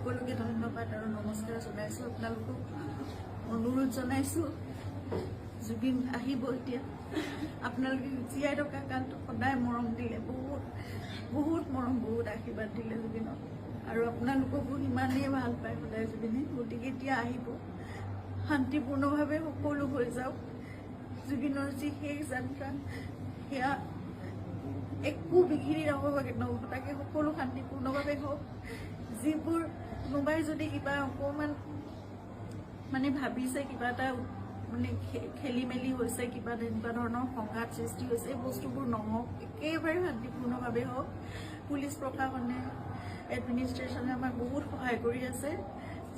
সকলোকে ধন্যবাদ আৰু নমস্কাৰ জনাইছোঁ। আপোনালোকক অনুৰোধ জনাইছোঁ, জুবিন আহিব এতিয়া। আপোনালোকে জীয়াই থকা কালটো সদায় মৰম দিলে, বহুত বহুত মৰম, বহুত আশীৰ্বাদ দিলে জুবিনক, আৰু আপোনালোককো ইমানেই ভাল পায় সদায় জুবিনে। গতিকে এতিয়া আহিব, শান্তিপূৰ্ণভাৱে সকলো হৈ যাওক। জুবিনৰ যি শেষ যাত্ৰা, সেয়া একো বিঘিনি নঘটাকে সকলো শান্তিপূৰ্ণভাৱে হওক। যিবোৰ কোনোবাই যদি কিবা অকণমান মানে ভাবিছে, কিবা এটা মানে খেলি মেলি হৈছে, কিবা তেনেকুৱা ধৰণৰ সংঘাত সৃষ্টি হৈছে, এই বস্তুবোৰ নহওক, একেবাৰে শান্তিপূৰ্ণভাৱে হওক। পুলিচ প্ৰশাসনে, এডমিনিষ্ট্ৰেশ্যনে আমাক বহুত সহায় কৰি আছে।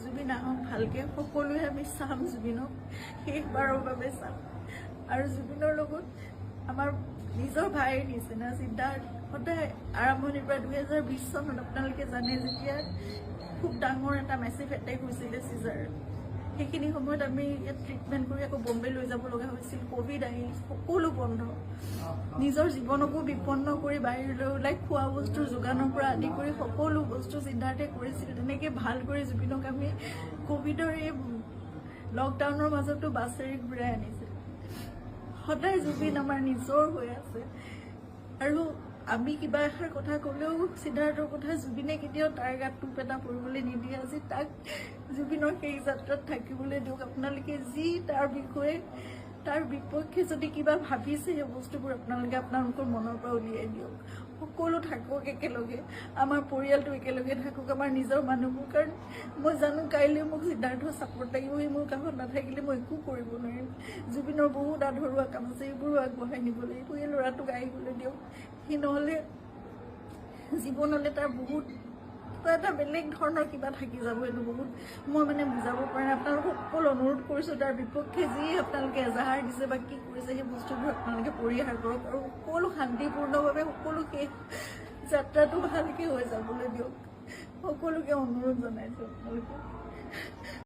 জুবিন আহক ভালকৈ, সকলোৱে আমি চাম জুবিনক, শেষবাৰৰ বাবে চাম। আৰু জুবিনৰ লগত আমাৰ নিজৰ ভাইৰ নিচিনা চিন্তাৰ সদায় আৰম্ভণিৰ পৰা 2020 চনত আপোনালোকে জানে, যেতিয়া খুব ডাঙৰ এটা মেচিভ এটেক হৈছিলে চিজাৰ, সেইখিনি সময়ত আমি ইয়াত ট্ৰিটমেণ্ট কৰি আকৌ বম্বে লৈ যাব লগা হৈছিল। ক'ভিড আহিল, সকলো বন্ধ, নিজৰ জীৱনকো বিপন্ন কৰি বাহিৰলৈ ওলাই খোৱা বস্তুৰ যোগানৰ পৰা আদি কৰি সকলো বস্তু চিন্তাৰ্থে কৰিছিল। তেনেকৈ ভাল কৰি জুবিনক আমি ক'ভিডৰ এই লকডাউনৰ মাজতো বাছেৰে ঘূৰাই আনিছিল। সদায় জুবিন আমাৰ নিজৰ হৈ আছে, আৰু আমি কিবা এষাৰ কথা ক'লেও সিদ্ধাৰ্থৰ কথা জুবিনে কেতিয়াও তাৰ গাত টোপ এটা পৰিবলৈ নিদিয়ে। আজি তাক জুবিনৰ সেই যাত্ৰাত থাকিবলৈ দিয়ক। আপোনালোকে যি তাৰ বিষয়ে, তাৰ বিপক্ষে যদি কিবা ভাবিছে, সেই বস্তুবোৰ আপোনালোকে আপোনালোকৰ মনৰ পৰা উলিয়াই দিয়ক। সকলো থাকক একেলগে, আমাৰ পৰিয়ালটো একেলগে থাকক, আমাৰ নিজৰ মানুহবোৰ। কাৰণ মই জানো কাইলৈ মোক সিদ্ধাৰ্থৰ ছাপোৰ্ট লাগিব, সি মোৰ কাষত নাথাকিলে মই একো কৰিব নোৱাৰিম। জুবিনৰ বহুত আধৰুৱা কাম আছে, এইবোৰো আগবঢ়াই নিব লাগিব। এই ল'ৰাটোক আহিবলৈ দিয়ক। সি নহ'লে জীৱনলৈ তাৰ বহুত এটা বেলেগ ধৰণৰ কিবা থাকি যাব। এইটো বহুত মই মানে বুজাব পৰা নাই। আপোনালোকক সকলো অনুৰোধ কৰিছোঁ, তাৰ বিপক্ষে যি আপোনালোকে এজাহাৰ দিছে বা কি কৰিছে, সেই বস্তুবোৰ আপোনালোকে পৰিহাৰ কৰক, আৰু সকলো শান্তিপূৰ্ণভাৱে সকলো শেষ যাত্ৰাটো ভালকৈ হৈ যাবলৈ দিয়ক। সকলোকে অনুৰোধ জনাইছোঁ আপোনালোকে।